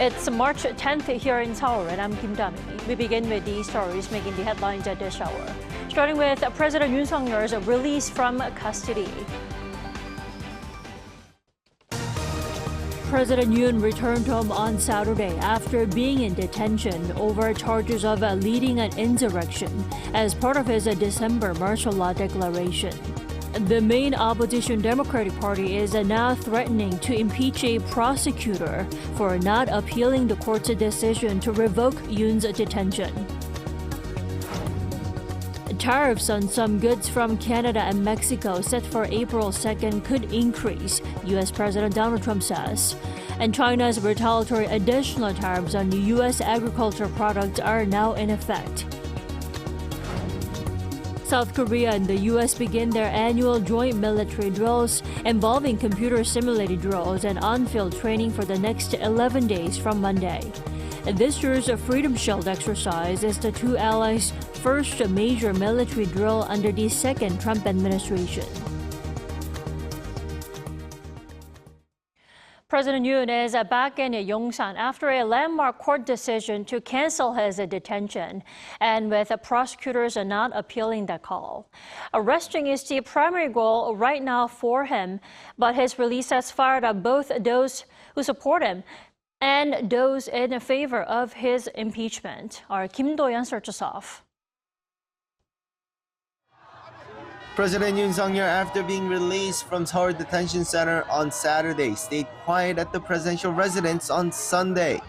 It's March 10th here in Seoul, and I'm Kim Dami. We begin with these stories making the headlines at this hour. Starting with President Yoon Sung-yeol's release from custody. President Yoon returned home on Saturday after being in detention over charges of leading an insurrection as part of his December martial law declaration. The main opposition Democratic Party is now threatening to impeach a prosecutor for not appealing the court's decision to revoke Yoon's detention. Tariffs on some goods from Canada and Mexico set for April 2nd could increase, U.S. President Donald Trump says. And China's retaliatory additional tariffs on U.S. agricultural products are now in effect. South Korea and the U.S. begin their annual joint military drills involving computer-simulated drills and on-field training for the next 11 days from Monday. This year's Freedom Shield exercise is the two allies' first major military drill under the second Trump administration. President Yoon is back in Yongsan after a landmark court decision to cancel his detention, and with prosecutors not appealing that call. Arresting is the primary goal right now for him, but his release has fired up both those who support him and those in favor of his impeachment. Our Kim Do-yeon starts us off. President Yoon Sung-yeol, after being released from Seoul Detention Center on Saturday, stayed quiet at the presidential residence on Sunday.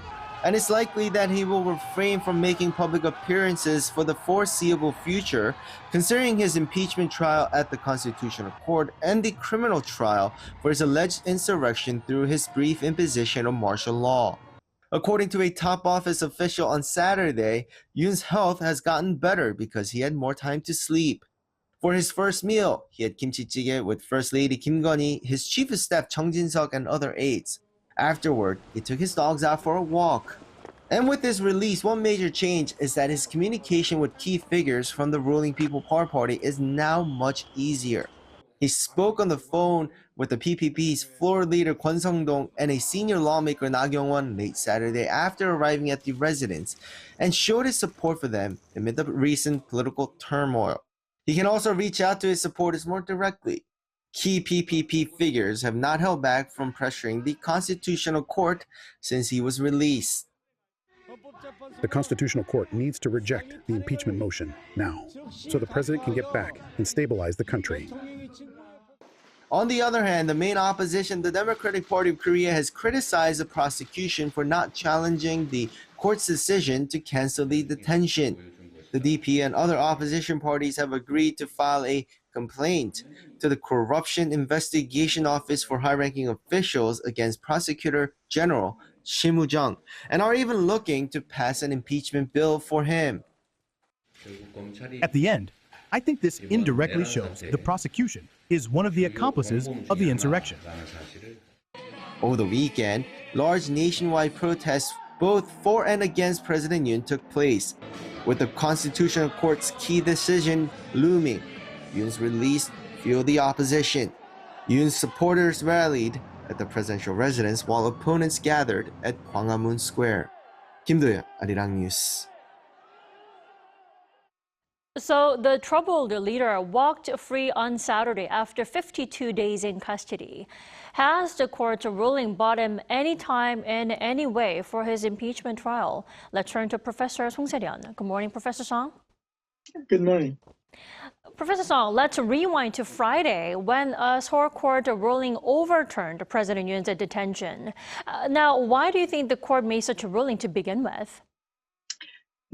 And it's likely that he will refrain from making public appearances for the foreseeable future, considering his impeachment trial at the Constitutional Court and the criminal trial for his alleged insurrection through his brief imposition of martial law. According to a top office official on Saturday, Yoon's health has gotten better because he had more time to sleep. For his first meal, he had kimchi jjigae with First Lady Kim Gun-hee, his chief of staff Chung Jin-seok, and other aides. Afterward, he took his dogs out for a walk. And with his release, one major change is that his communication with key figures from the ruling People Power Party is now much easier. He spoke on the phone with the PPP's floor leader Kwon Sung-dong and a senior lawmaker Na Kyung-won late Saturday after arriving at the residence, and showed his support for them amid the recent political turmoil. He can also reach out to his supporters more directly. Key PPP figures have not held back from pressuring the Constitutional Court since he was released. The Constitutional Court needs to reject the impeachment motion now, so the president can get back and stabilize the country. On the other hand, the main opposition, the Democratic Party of Korea, has criticized the prosecution for not challenging the court's decision to cancel the detention. The DP and other opposition parties have agreed to file a complaint to the Corruption Investigation Office for high-ranking officials against Prosecutor General Shim Woo-jung, and are even looking to pass an impeachment bill for him. At the end, I think this indirectly shows the prosecution is one of the accomplices of the insurrection. Over the weekend, large nationwide protests both for and against President Yoon took place, with the Constitutional Court's key decision looming. Yoon's release fueled the opposition. Yoon's supporters rallied at the presidential residence while opponents gathered at Gwanghwamun Square. Kim Do-yeon, Arirang News. So the troubled leader walked free on Saturday after 52 days in custody. Has the court's ruling bought him any time in any way for his impeachment trial? Let's turn to Professor Song Se-ryun. Good morning, Professor Song. Good morning. Professor Song, let's rewind to Friday when a Seoul court ruling overturned President Yoon's detention. Now, why do you think the court made such a ruling to begin with?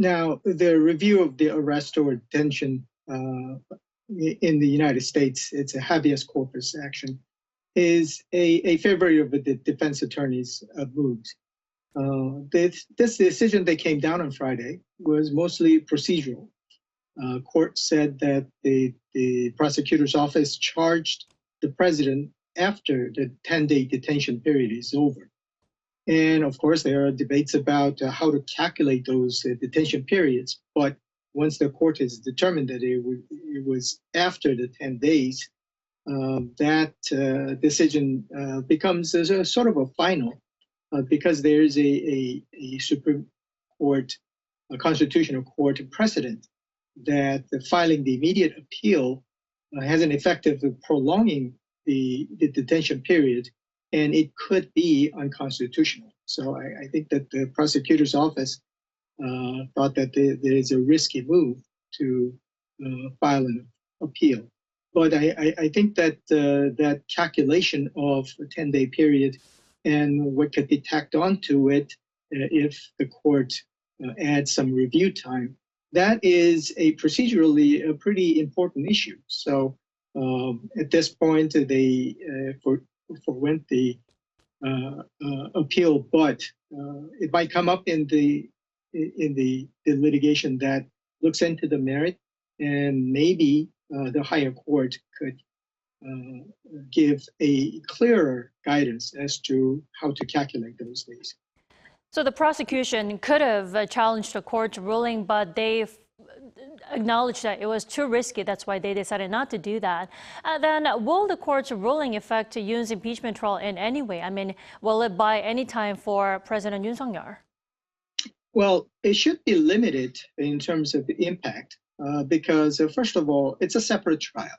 Now, the review of the arrest or detention in the United States, it's a habeas corpus action, is a favorite of the defense attorney's moves. This decision that came down on Friday was mostly procedural. Court said that the prosecutor's office charged the president after the 10-day detention period is over. And of course, there are debates about how to calculate those detention periods. But once the court has determined that it was after the 10 days, that decision becomes a sort of a final. because there is a Supreme Court, a constitutional court precedent that filing the immediate appeal has an effect of prolonging the detention period, and it could be unconstitutional. So I think that the prosecutor's office thought that there is a risky move to file an appeal. But I think that that calculation of a 10-day period and what could be tacked onto it if the court adds some review time, that is procedurally a pretty important issue. So at this point, they forwent the appeal, but it might come up in the litigation that looks into the merit, and maybe the higher court could give a clearer guidance as to how to calculate those days. So the prosecution could have challenged the court's ruling, but they acknowledged that it was too risky. That's why they decided not to do that. Then will the court's ruling affect Yoon's impeachment trial in any way? I mean, will it buy any time for President Yoon Sung-yeol? Well, it should be limited in terms of the impact because, first of all, it's a separate trial.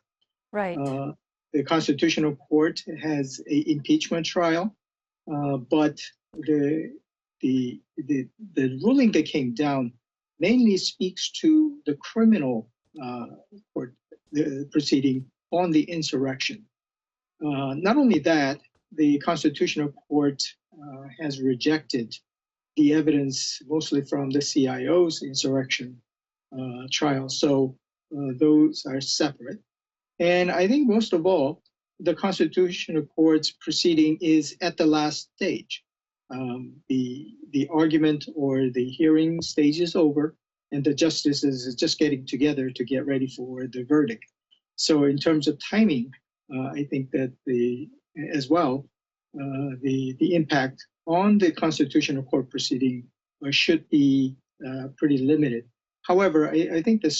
Right. The Constitutional Court has an impeachment trial, but the ruling that came down mainly speaks to the criminal court proceeding on the insurrection. Not only that, the Constitutional Court has rejected the evidence mostly from the CIO's insurrection trial. So those are separate. And I think most of all, the Constitutional Court's proceeding is at the last stage. The argument or the hearing stage is over, and the justices is just getting together to get ready for the verdict. So in terms of timing, I think that the impact on the Constitutional Court proceeding should be pretty limited. However, I think the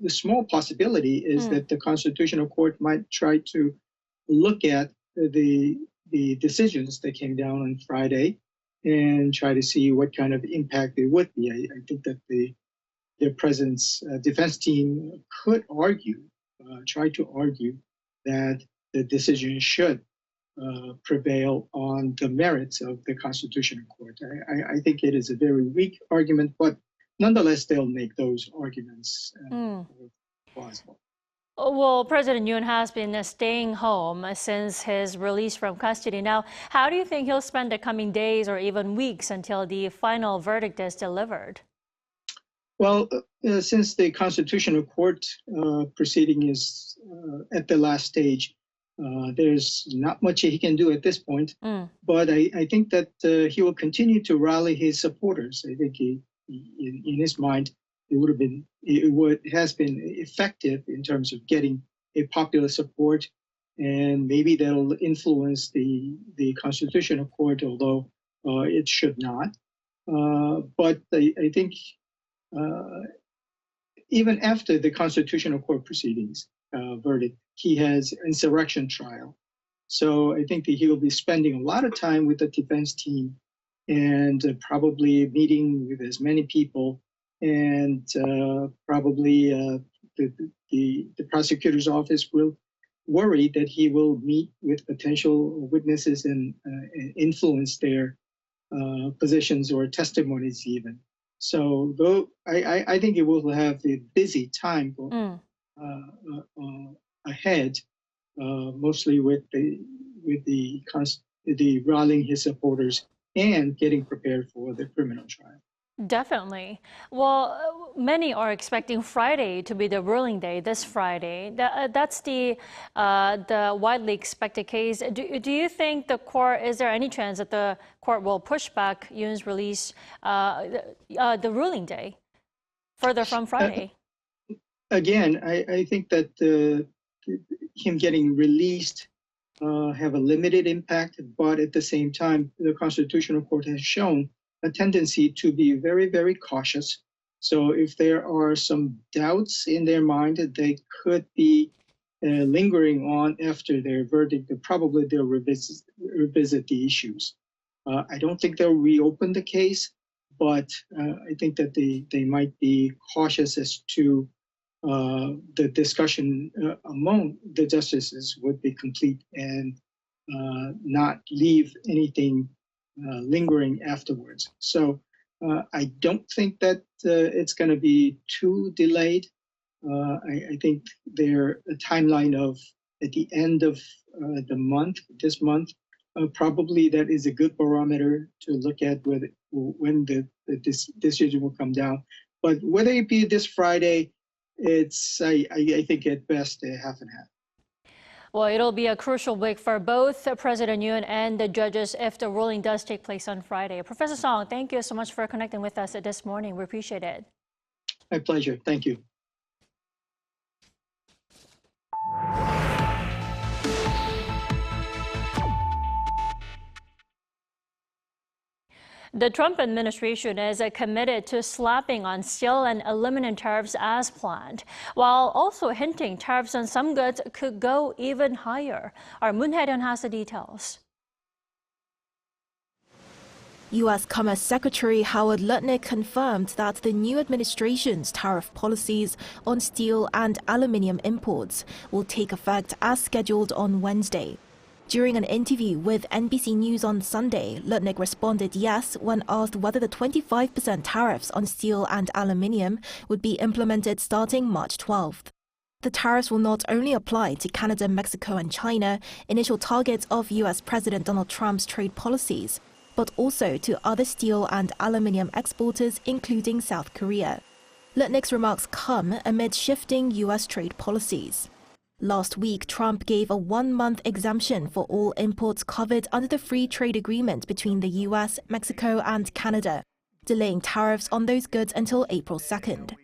small possibility is that the Constitutional Court might try to look at the decisions that came down on Friday and try to see what kind of impact it would be. I think that the president's defense team could try to argue that the decision should prevail on the merits of the Constitutional Court. I think it is a very weak argument, but nonetheless, they'll make those arguments plausible. Well, President Yoon has been staying home since his release from custody. Now, how do you think he'll spend the coming days or even weeks until the final verdict is delivered? Well, since the Constitutional Court proceeding is at the last stage, there's not much he can do at this point. But I think that he will continue to rally his supporters. I think in his mind, it has been effective in terms of getting a popular support, and maybe that'll influence the Constitutional Court, although it should not. But I think even after the Constitutional Court proceedings verdict, he has insurrection trial. So I think that he will be spending a lot of time with the defense team and probably meeting with as many people, and probably the prosecutor's office will worry that he will meet with potential witnesses and influence their positions or testimonies even. So though I think it will have a busy time ahead, mostly with the rallying his supporters and getting prepared for the criminal trial. Definitely. Well, many are expecting Friday to be the ruling day, this Friday. That's the widely expected case. Do you think the court, is there any chance that the court will push back Yoon's release, the ruling day, further from Friday? Again, I think that him getting released have a limited impact, but at the same time, the Constitutional Court has shown a tendency to be very, very cautious. So if there are some doubts in their mind that they could be lingering on after their verdict, probably they'll revisit the issues. I don't think they'll reopen the case, but I think that they might be cautious as to the discussion among the justices would be complete and not leave anything lingering afterwards. So I don't think that it's going to be too delayed. I think their timeline of at the end of the month, this month, probably that is a good barometer to look at when the decision will come down. But whether it be this Friday, it's I think at best a half and half. Well, it'll be a crucial week for both President Yoon and the judges if the ruling does take place on Friday. Professor Song, thank you so much for connecting with us this morning. We appreciate it. My pleasure. Thank you. The Trump administration is committed to slapping on steel and aluminum tariffs as planned, while also hinting tariffs on some goods could go even higher. Our Moon Hae-ryun has the details. U.S. Commerce Secretary Howard Lutnick confirmed that the new administration's tariff policies on steel and aluminum imports will take effect as scheduled on Wednesday. During an interview with NBC News on Sunday, Lutnick responded yes when asked whether the 25% tariffs on steel and aluminium would be implemented starting March 12th. The tariffs will not only apply to Canada, Mexico and China, initial targets of U.S. President Donald Trump's trade policies, but also to other steel and aluminium exporters, including South Korea. Lutnick's remarks come amid shifting U.S. trade policies. Last week, Trump gave a one-month exemption for all imports covered under the free trade agreement between the U.S., Mexico and Canada, delaying tariffs on those goods until April 2nd.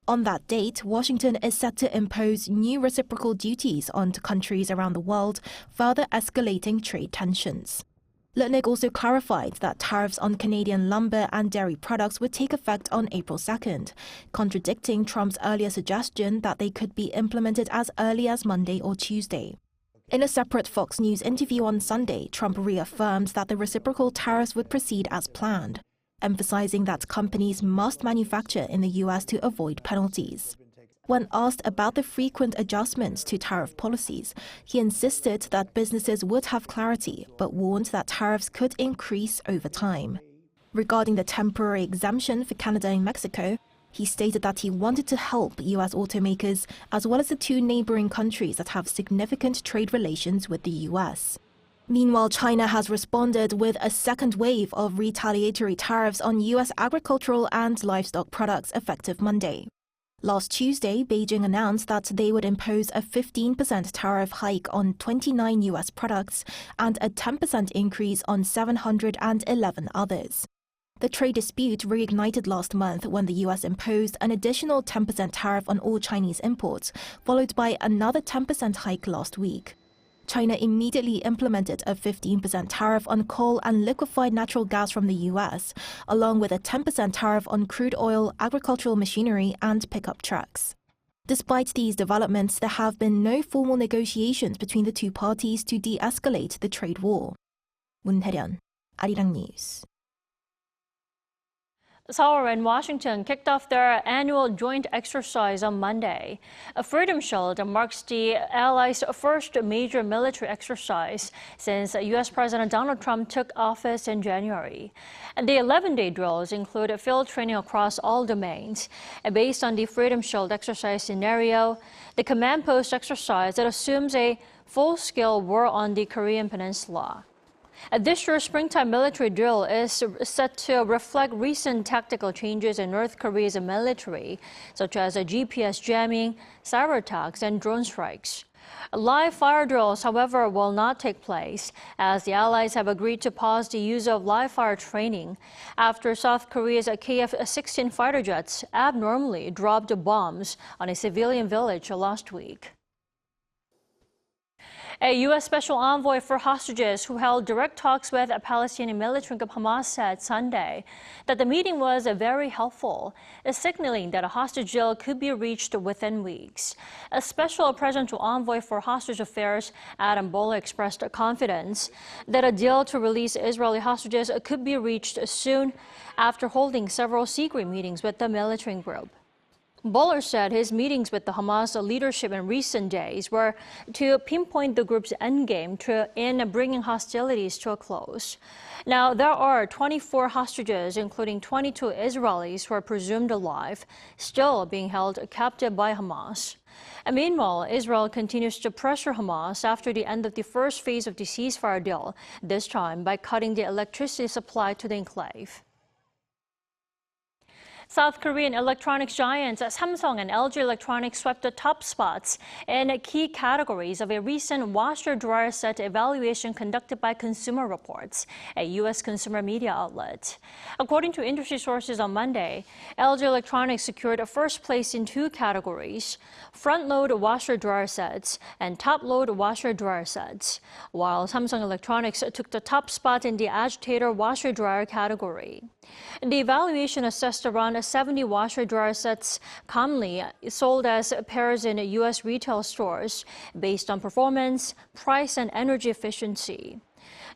On that date, Washington is set to impose new reciprocal duties on countries around the world, further escalating trade tensions. Lutnick also clarified that tariffs on Canadian lumber and dairy products would take effect on April 2nd, contradicting Trump's earlier suggestion that they could be implemented as early as Monday or Tuesday. In a separate Fox News interview on Sunday, Trump reaffirmed that the reciprocal tariffs would proceed as planned, emphasizing that companies must manufacture in the U.S. to avoid penalties. When asked about the frequent adjustments to tariff policies, he insisted that businesses would have clarity, but warned that tariffs could increase over time. Regarding the temporary exemption for Canada and Mexico, he stated that he wanted to help U.S. automakers as well as the two neighboring countries that have significant trade relations with the U.S. Meanwhile, China has responded with a second wave of retaliatory tariffs on U.S. agricultural and livestock products effective Monday. Last Tuesday, Beijing announced that they would impose a 15% tariff hike on 29 U.S. products and a 10% increase on 711 others. The trade dispute reignited last month when the U.S. imposed an additional 10% tariff on all Chinese imports, followed by another 10% hike last week. China immediately implemented a 15% tariff on coal and liquefied natural gas from the U.S., along with a 10% tariff on crude oil, agricultural machinery, and pickup trucks. Despite these developments, there have been no formal negotiations between the two parties to de-escalate the trade war. Moon Hae-ryun, Arirang News. Seoul and Washington kicked off their annual joint exercise on Monday. A Freedom Shield marks the Allies' first major military exercise since U.S. President Donald Trump took office in January. And the 11-day drills include field training across all domains. And based on the Freedom Shield exercise scenario, the command post exercise that assumes a full-scale war on the Korean Peninsula. This year's springtime military drill is set to reflect recent tactical changes in North Korea's military, such as GPS jamming, cyber attacks, and drone strikes. Live fire drills, however, will not take place, as the Allies have agreed to pause the use of live fire training after South Korea's KF-16 fighter jets abnormally dropped bombs on a civilian village last week. A U.S. special envoy for hostages who held direct talks with a Palestinian militant group Hamas said Sunday that the meeting was very helpful, signaling that a hostage deal could be reached within weeks. A special presidential envoy for hostage affairs, Adam Bola, expressed confidence that a deal to release Israeli hostages could be reached soon after holding several secret meetings with the militant group. Boller said his meetings with the Hamas leadership in recent days were to pinpoint the group's endgame in bringing hostilities to a close. Now, there are 24 hostages, including 22 Israelis who are presumed alive, still being held captive by Hamas. And meanwhile, Israel continues to pressure Hamas after the end of the first phase of the ceasefire deal, this time by cutting the electricity supply to the enclave. South Korean electronics giants Samsung and LG Electronics swept the top spots in key categories of a recent washer-dryer set evaluation conducted by Consumer Reports, a U.S. consumer media outlet. According to industry sources on Monday, LG Electronics secured first place in two categories: front-load washer-dryer sets and top-load washer-dryer sets, while Samsung Electronics took the top spot in the agitator washer-dryer category. The evaluation assessed around 70 washer-dryer sets commonly sold as pairs in U.S. retail stores based on performance, price, and energy efficiency.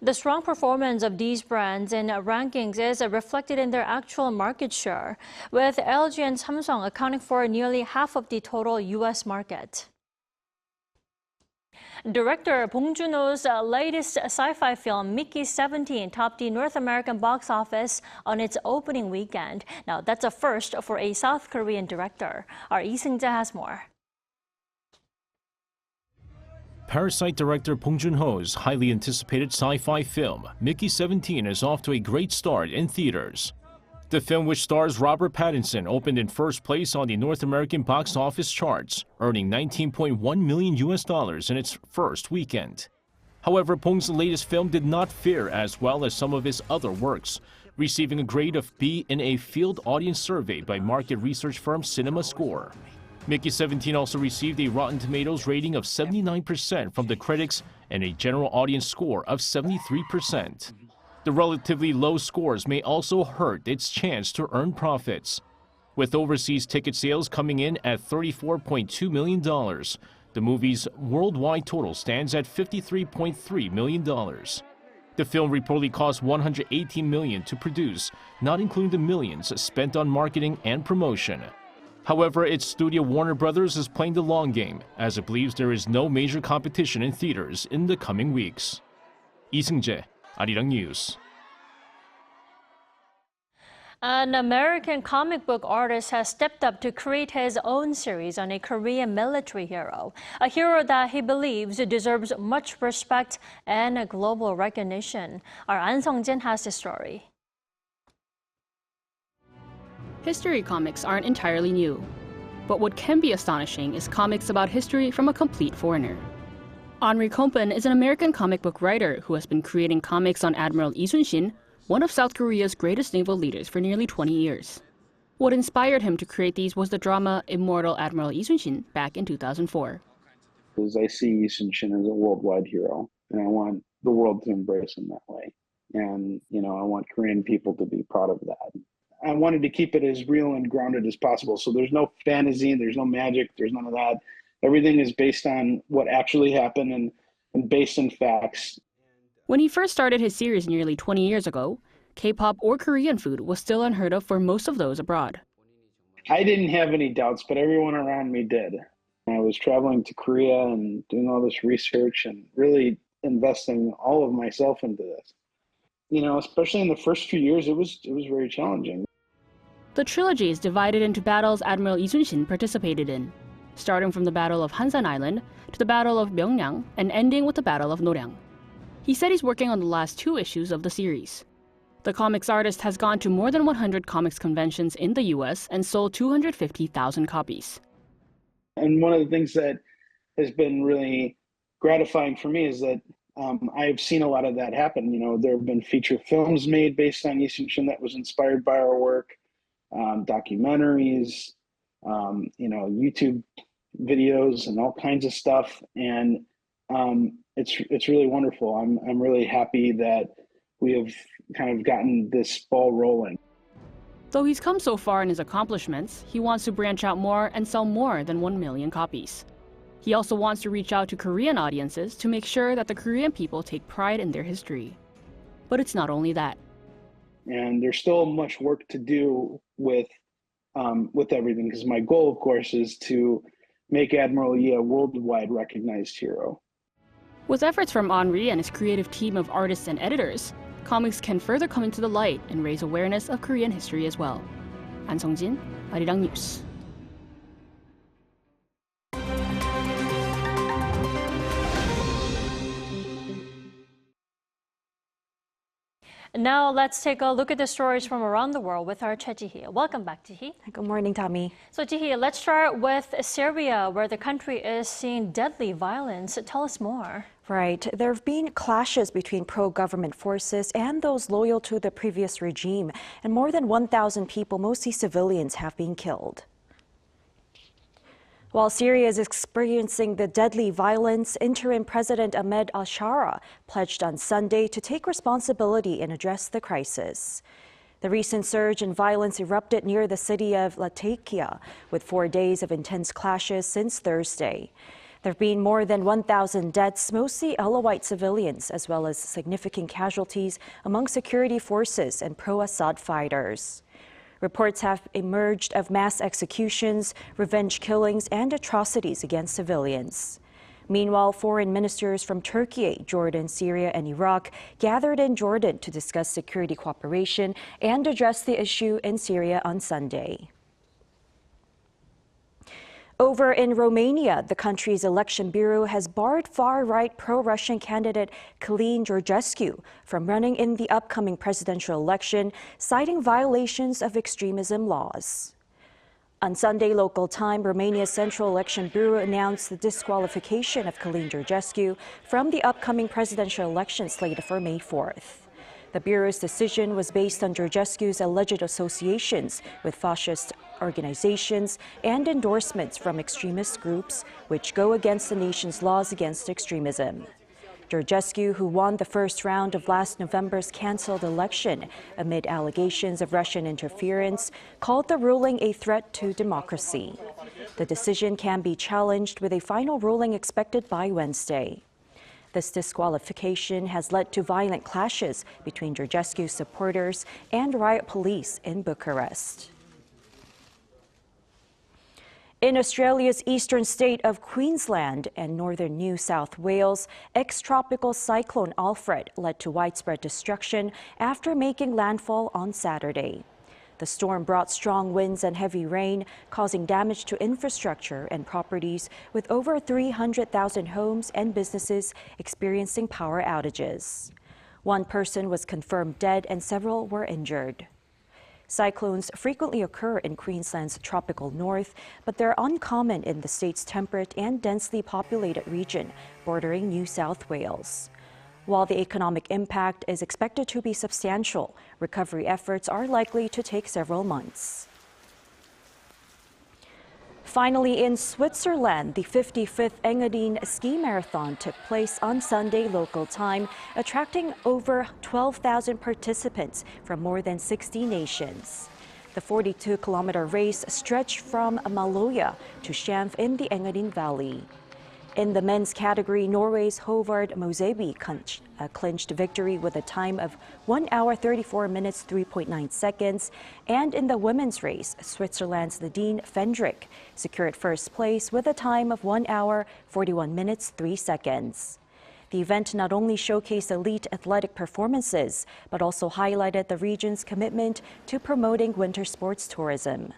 The strong performance of these brands in rankings is reflected in their actual market share, with LG and Samsung accounting for nearly half of the total U.S. market. Director Bong Joon-ho's latest sci-fi film, Mickey 17, topped the North American box office on its opening weekend. Now, that's a first for a South Korean director. Our Lee Seung-jae has more. Parasite director Bong Joon-ho's highly anticipated sci-fi film, Mickey 17, is off to a great start in theaters. The film, which stars Robert Pattinson, opened in first place on the North American box office charts, earning $19.1 million in its first weekend. However, Bong's latest film did not fare as well as some of his other works, receiving a grade of B in a field audience survey by market research firm CinemaScore. Mickey 17 also received a Rotten Tomatoes rating of 79% from the critics and a general audience score of 73%. The relatively low scores may also hurt its chance to earn profits. With overseas ticket sales coming in at $34.2 million, the movie's worldwide total stands at $53.3 million. The film reportedly cost $118 million to produce, not including the millions spent on marketing and promotion. However, its studio Warner Brothers is playing the long game, as it believes there is no major competition in theaters in the coming weeks. Lee Seung-jae, Arirang News. An American comic book artist has stepped up to create his own series on a Korean military hero, a hero that he believes deserves much respect and global recognition. Our An Sung-jin has the story. History comics aren't entirely new, but what can be astonishing is comics about history from a complete foreigner. Onrie Kompan is an American comic book writer who has been creating comics on Admiral Yi Sun-shin, one of South Korea's greatest naval leaders, for nearly 20 years. What inspired him to create these was the drama Immortal Admiral Yi Sun-shin back in 2004. I see Yi Sun-shin as a worldwide hero, and I want the world to embrace him that way. And, I want Korean people to be proud of that. I wanted to keep it as real and grounded as possible. So there's no fantasy, there's no magic, there's none of that. Everything is based on what actually happened and based in facts. When he first started his series nearly 20 years ago, K-pop or Korean food was still unheard of for most of those abroad. I didn't have any doubts, but everyone around me did. I was traveling to Korea and doing all this research and really investing all of myself into this. Especially in the first few years, it was very challenging. The trilogy is divided into battles Admiral Yi Sun-shin participated in, starting from the Battle of Hansan Island to the Battle of Myeongnang and ending with the Battle of Noryang. He said he's working on the last two issues of the series. The comics artist has gone to more than 100 comics conventions in the US and sold 250,000 copies. And one of the things that has been really gratifying for me is that I've seen a lot of that happen. There have been feature films made based on Yi Sun-shin that was inspired by our work, documentaries, YouTube videos and all kinds of stuff. And it's really wonderful. I'm really happy that we have kind of gotten this ball rolling. Though he's come so far in his accomplishments, he wants to branch out more and sell more than 1 million copies. He also wants to reach out to Korean audiences to make sure that the Korean people take pride in their history. But it's not only that. And there's still much work to do with everything, because my goal, of course, is to make Admiral Yi a worldwide recognized hero. With efforts from Onrie and his creative team of artists and editors, comics can further come into the light and raise awareness of Korean history as well. An Sung-jin, Arirang News. Now let's take a look at the stories from around the world with our Choi Ji-hee. Welcome back, Ji-hee. Good morning, Tommy. So Ji-hee, let's start with Syria, where the country is seeing deadly violence. Tell us more. Right. There have been clashes between pro-government forces and those loyal to the previous regime, and more than 1,000 people, mostly civilians, have been killed. While Syria is experiencing the deadly violence, interim President Ahmed al-Sharaa pledged on Sunday to take responsibility and address the crisis. The recent surge in violence erupted near the city of Latakia, with 4 days of intense clashes since Thursday. There have been more than 1,000 deaths, mostly Alawite civilians, as well as significant casualties among security forces and pro-Assad fighters. Reports have emerged of mass executions, revenge killings, and atrocities against civilians. Meanwhile, foreign ministers from Turkey, Jordan, Syria, and Iraq gathered in Jordan to discuss security cooperation and address the issue in Syria on Sunday. Over in Romania, the country's election bureau has barred far-right pro-Russian candidate Călin Georgescu from running in the upcoming presidential election, citing violations of extremism laws. On Sunday local time, Romania's Central Election Bureau announced the disqualification of Călin Georgescu from the upcoming presidential election slated for May 4th. The Bureau's decision was based on Georgescu's alleged associations with fascist organizations and endorsements from extremist groups, which go against the nation's laws against extremism. Georgescu, who won the first round of last November's cancelled election amid allegations of Russian interference, called the ruling a threat to democracy. The decision can be challenged, with a final ruling expected by Wednesday. This disqualification has led to violent clashes between Georgescu's supporters and riot police in Bucharest. In Australia's eastern state of Queensland and northern New South Wales, ex-tropical cyclone Alfred led to widespread destruction after making landfall on Saturday. The storm brought strong winds and heavy rain, causing damage to infrastructure and properties, with over 300,000 homes and businesses experiencing power outages. One person was confirmed dead and several were injured. Cyclones frequently occur in Queensland's tropical north, but they're uncommon in the state's temperate and densely populated region bordering New South Wales. While the economic impact is expected to be substantial, recovery efforts are likely to take several months. Finally, in Switzerland, the 55th Engadine Ski Marathon took place on Sunday local time, attracting over 12,000 participants from more than 60 nations. The 42-kilometer race stretched from Maloja to Shamf in the Engadine Valley. In the men's category, Norway's Håvard Moseby clinched victory with a time of 1 hour 34 minutes 3.9 seconds. And in the women's race, Switzerland's Nadine Fendrick secured first place with a time of 1 hour 41 minutes 3 seconds. The event not only showcased elite athletic performances, but also highlighted the region's commitment to promoting winter sports tourism.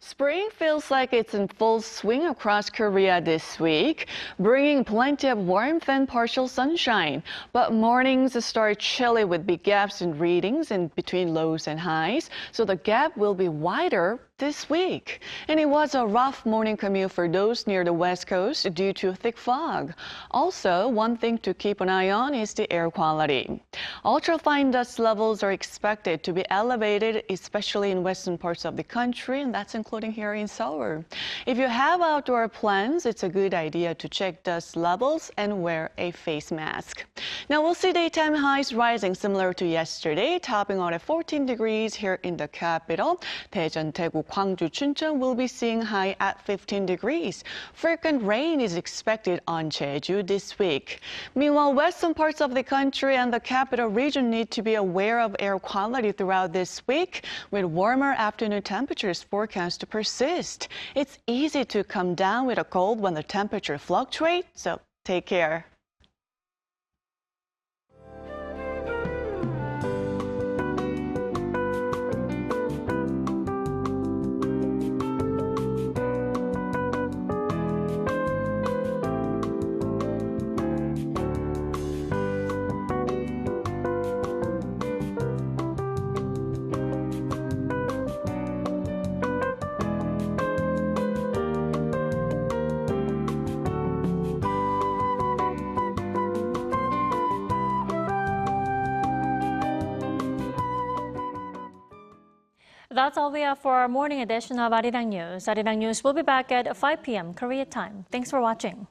Spring feels like it's in full swing across Korea this week, bringing plenty of warmth and partial sunshine. But mornings start chilly with big gaps in readings in between lows and highs, so the gap will be wider this week. And it was a rough morning commute for those near the west coast due to thick fog. Also, one thing to keep an eye on is the air quality. Ultrafine dust levels are expected to be elevated, especially in western parts of the country, and that's including here in Seoul. If you have outdoor plans, it's a good idea to check dust levels and wear a face mask. Now we'll see daytime highs rising similar to yesterday, topping out at 14 degrees here in the capital. Daejeon, Daegu, Gwangju, Chuncheon will be seeing high at 15 degrees. Frequent rain is expected on Jeju this week. Meanwhile, western parts of the country and the capital region need to be aware of air quality throughout this week, with warmer afternoon temperatures forecast to persist. It's easy to come down with a cold when the temperature fluctuates, so take care. That's all we have for our morning edition of Arirang News. Arirang News will be back at 5 p.m. Korea time. Thanks for watching.